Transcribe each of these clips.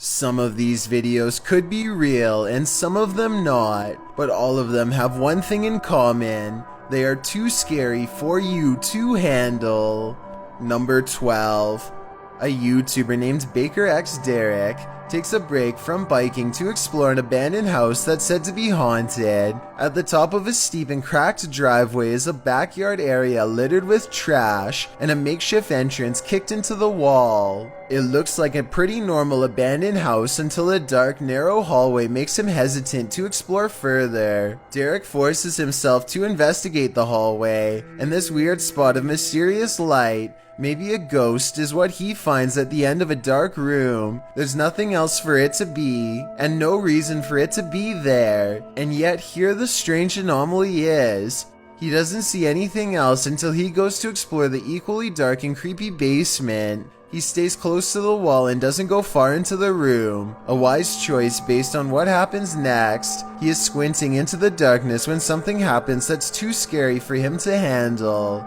Some of these videos could be real and some of them not, but all of them have one thing in common. They are too scary for you to handle. Number 12. A YouTuber named Baker X Derek takes a break from biking to explore an abandoned house that's said to be haunted. At the top of a steep and cracked driveway is a backyard area littered with trash and a makeshift entrance kicked into the wall. It looks like a pretty normal abandoned house until a dark, narrow hallway makes him hesitant to explore further. Derek forces himself to investigate the hallway, and this weird spot of mysterious light, maybe a ghost, is what he finds at the end of a dark room. There's nothing else for it to be, and no reason for it to be there, and yet here the strange anomaly is. He doesn't see anything else until he goes to explore the equally dark and creepy basement. He stays close to the wall and doesn't go far into the room. A wise choice based on what happens next. He is squinting into the darkness when something happens that's too scary for him to handle.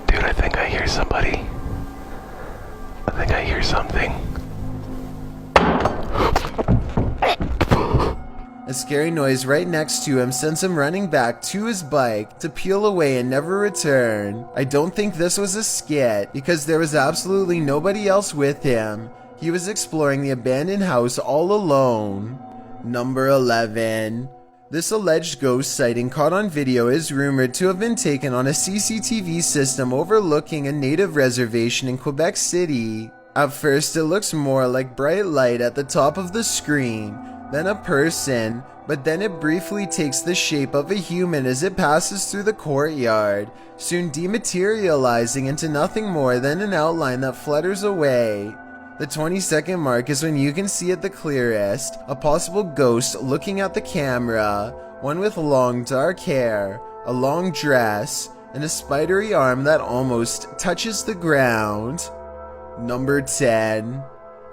Dude, I think I hear somebody. I think I hear something. A scary noise right next to him sends him running back to his bike to peel away and never return. I don't think this was a skit because there was absolutely nobody else with him. He was exploring the abandoned house all alone. Number 11. This alleged ghost sighting caught on video is rumored to have been taken on a CCTV system overlooking a native reservation in Quebec City. At first it looks more like bright light at the top of the screen than a person, but then it briefly takes the shape of a human as it passes through the courtyard, soon dematerializing into nothing more than an outline that flutters away. The 20-second mark is when you can see it the clearest, a possible ghost looking at the camera, one with long dark hair, a long dress, and a spidery arm that almost touches the ground. Number 10.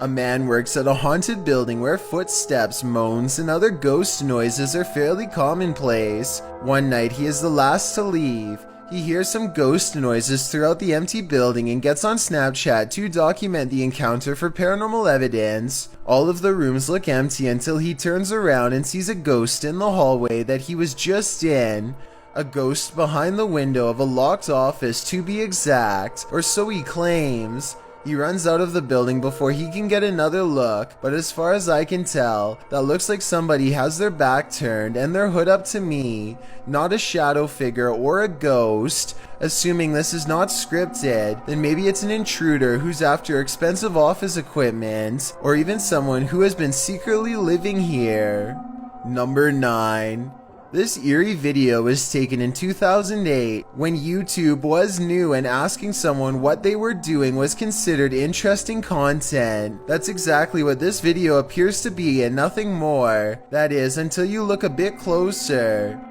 A man works at a haunted building where footsteps, moans, and other ghost noises are fairly commonplace. One night he is the last to leave. He hears some ghost noises throughout the empty building and gets on Snapchat to document the encounter for paranormal evidence. All of the rooms look empty until he turns around and sees a ghost in the hallway that he was just in. A ghost behind the window of a locked office, to be exact, or so he claims. He runs out of the building before he can get another look, but as far as I can tell, that looks like somebody has their back turned and their hood up to me, not a shadow figure or a ghost. Assuming this is not scripted, then maybe it's an intruder who's after expensive office equipment, or even someone who has been secretly living here. Number 9. This eerie video was taken in 2008 when YouTube was new and asking someone what they were doing was considered interesting content. That's exactly what this video appears to be and nothing more. That is, until you look a bit closer.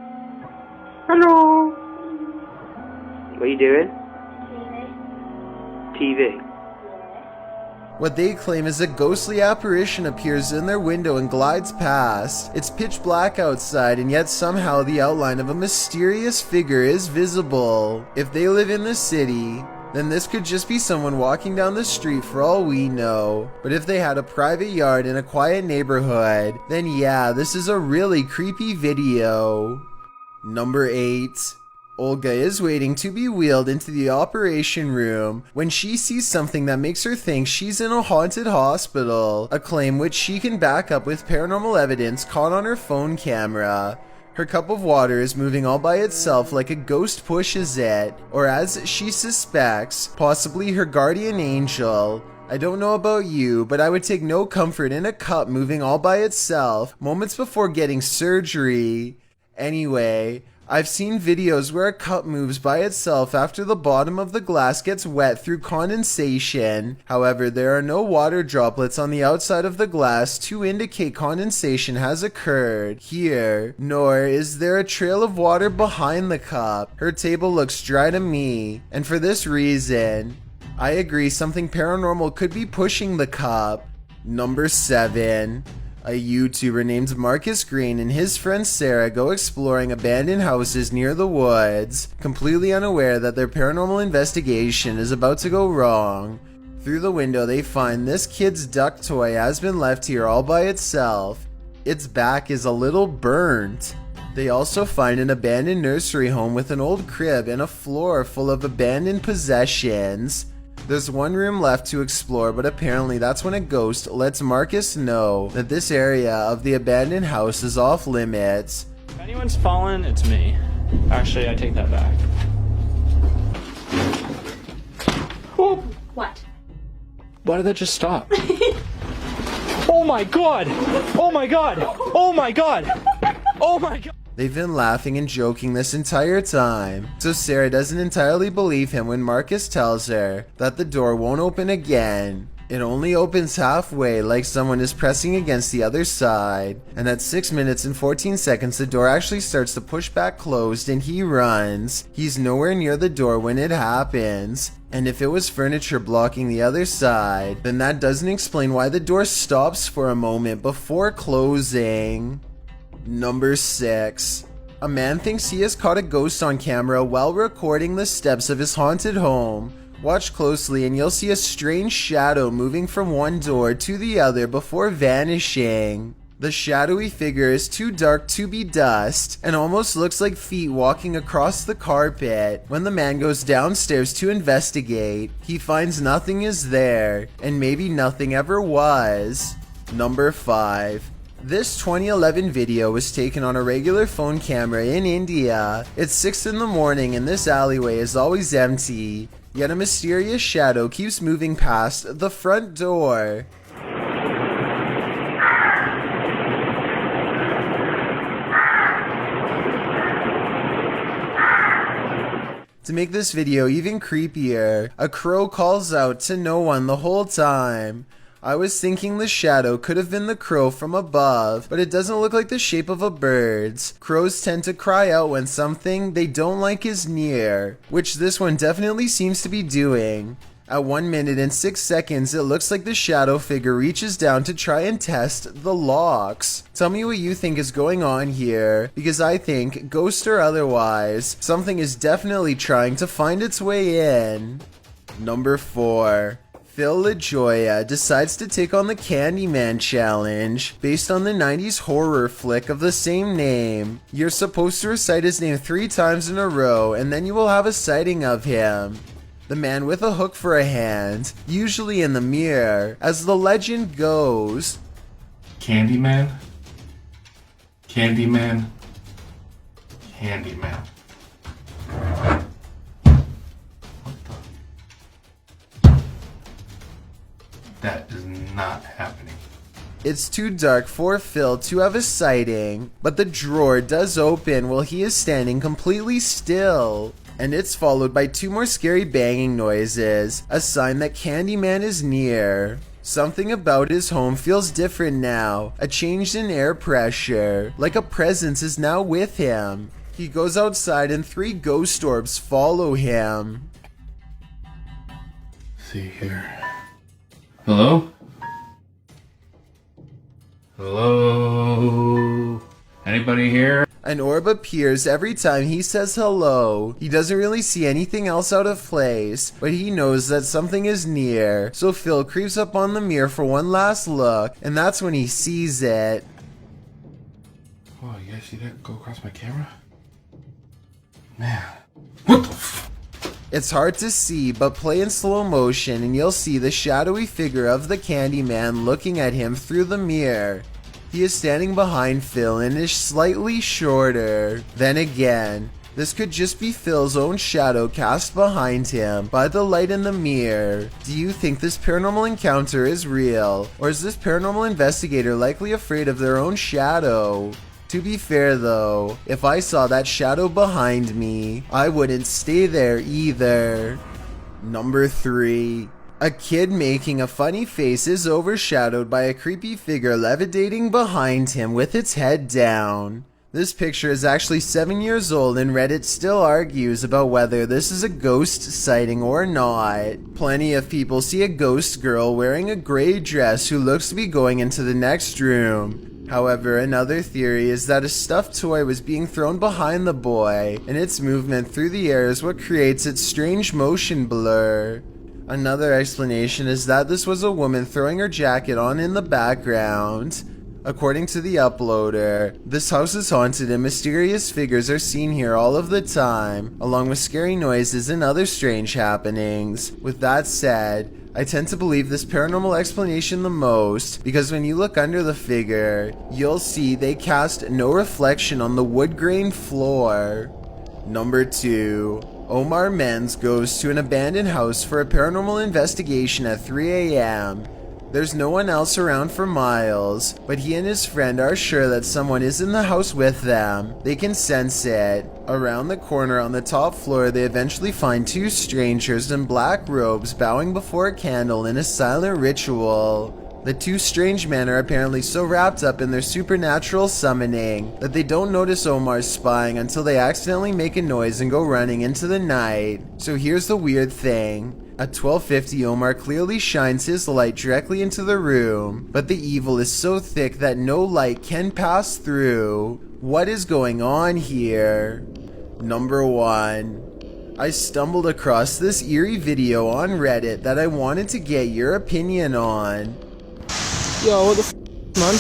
Hello. What are you doing? TV. What they claim is a ghostly apparition appears in their window and glides past. It's pitch black outside, and yet somehow the outline of a mysterious figure is visible. If they live in the city, then this could just be someone walking down the street for all we know. But if they had a private yard in a quiet neighborhood, then yeah, this is a really creepy video. Number 8. Olga is waiting to be wheeled into the operation room when she sees something that makes her think she's in a haunted hospital, a claim which she can back up with paranormal evidence caught on her phone camera. Her cup of water is moving all by itself like a ghost pushes it, or as she suspects, possibly her guardian angel. I don't know about you, but I would take no comfort in a cup moving all by itself moments before getting surgery. Anyway, I've seen videos where a cup moves by itself after the bottom of the glass gets wet through condensation. However, there are no water droplets on the outside of the glass to indicate condensation has occurred here, nor is there a trail of water behind the cup. Her table looks dry to me, and for this reason, I agree something paranormal could be pushing the cup. Number 7. A YouTuber named Marcus Green and his friend Sarah go exploring abandoned houses near the woods, completely unaware that their paranormal investigation is about to go wrong. Through the window, they find this kid's duck toy has been left here all by itself. Its back is a little burnt. They also find an abandoned nursery home with an old crib and a floor full of abandoned possessions. There's one room left to explore, but apparently that's when a ghost lets Marcus know that this area of the abandoned house is off limits. If anyone's fallen, it's me. Actually, I take that back. Oh, What? why did that just stop? Oh my god! Oh my god! Oh my god! Oh my god! They've been laughing and joking this entire time, so Sarah doesn't entirely believe him when Marcus tells her that the door won't open again. It only opens halfway, like someone is pressing against the other side, and at 6 minutes and 14 seconds the door actually starts to push back closed and he runs. He's nowhere near the door when it happens, and if it was furniture blocking the other side, then that doesn't explain why the door stops for a moment before closing. Number 6. A man thinks he has caught a ghost on camera while recording the steps of his haunted home. Watch closely and you'll see a strange shadow moving from one door to the other before vanishing. The shadowy figure is too dark to be dust and almost looks like feet walking across the carpet. When the man goes downstairs to investigate, he finds nothing is there, and maybe nothing ever was. Number 5. This 2011 video was taken on a regular phone camera in India. It's 6 in the morning and this alleyway is always empty, yet a mysterious shadow keeps moving past the front door. To make this video even creepier, a crow calls out to no one the whole time. I was thinking the shadow could have been the crow from above, but it doesn't look like the shape of a bird's. Crows tend to cry out when something they don't like is near, which this one definitely seems to be doing. At 1 minute and 6 seconds, it looks like the shadow figure reaches down to try and test the locks. Tell me what you think is going on here, because I think, ghost or otherwise, something is definitely trying to find its way in. Number 4. Phil LaJoya decides to take on the Candyman challenge based on the 90s horror flick of the same name. You're supposed to recite his name 3 times in a row and then you will have a sighting of him. The man with a hook for a hand, usually in the mirror, as the legend goes. Candyman? Candyman? Candyman. That is not happening. It's too dark for Phil to have a sighting, but the drawer does open while he is standing completely still. And it's followed by 2 more scary banging noises, a sign that Candyman is near. Something about his home feels different now, a change in air pressure, like a presence is now with him. He goes outside and 3 ghost orbs follow him. See here. Hello? Hello? Anybody here? An orb appears every time he says hello. He doesn't really see anything else out of place, but he knows that something is near. So Phil creeps up on the mirror for one last look, and that's when he sees it. Oh, you guys see that go across my camera? Man. What the f? It's hard to see, but play in slow motion and you'll see the shadowy figure of the Candyman looking at him through the mirror. He is standing behind Phil and is slightly shorter. Then again, this could just be Phil's own shadow cast behind him by the light in the mirror. Do you think this paranormal encounter is real? Or is this paranormal investigator likely afraid of their own shadow? To be fair though, if I saw that shadow behind me, I wouldn't stay there either. Number 3. A kid making a funny face is overshadowed by a creepy figure levitating behind him with its head down. This picture is actually 7 years old and Reddit still argues about whether this is a ghost sighting or not. Plenty of people see a ghost girl wearing a gray dress who looks to be going into the next room. However, another theory is that a stuffed toy was being thrown behind the boy, and its movement through the air is what creates its strange motion blur. Another explanation is that this was a woman throwing her jacket on in the background. According to the uploader, this house is haunted and mysterious figures are seen here all of the time, along with scary noises and other strange happenings. With that said, I tend to believe this paranormal explanation the most because when you look under the figure, you'll see they cast no reflection on the wood grain floor. Number 2. Omar Menz goes to an abandoned house for a paranormal investigation at 3 a.m. There's no one else around for miles, but he and his friend are sure that someone is in the house with them. They can sense it. Around the corner on the top floor, they eventually find 2 strangers in black robes bowing before a candle in a silent ritual. The 2 strange men are apparently so wrapped up in their supernatural summoning that they don't notice Omar's spying until they accidentally make a noise and go running into the night. So here's the weird thing. At 12:50, Omar clearly shines his light directly into the room, but the evil is so thick that no light can pass through. What is going on here? Number 1. I stumbled across this eerie video on Reddit that I wanted to get your opinion on. Yo, what the man?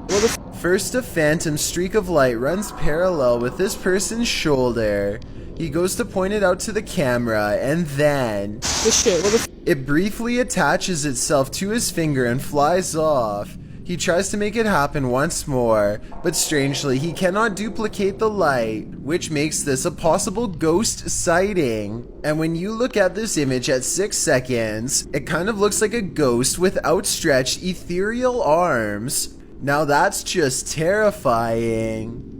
What the First, a phantom streak of light runs parallel with this person's shoulder. He goes to point it out to the camera, and then this shit? What the it briefly attaches itself to his finger and flies off. He tries to make it happen once more, but strangely he cannot duplicate the light, which makes this a possible ghost sighting. And when you look at this image at 6 seconds, it kind of looks like a ghost with outstretched ethereal arms. Now that's just terrifying.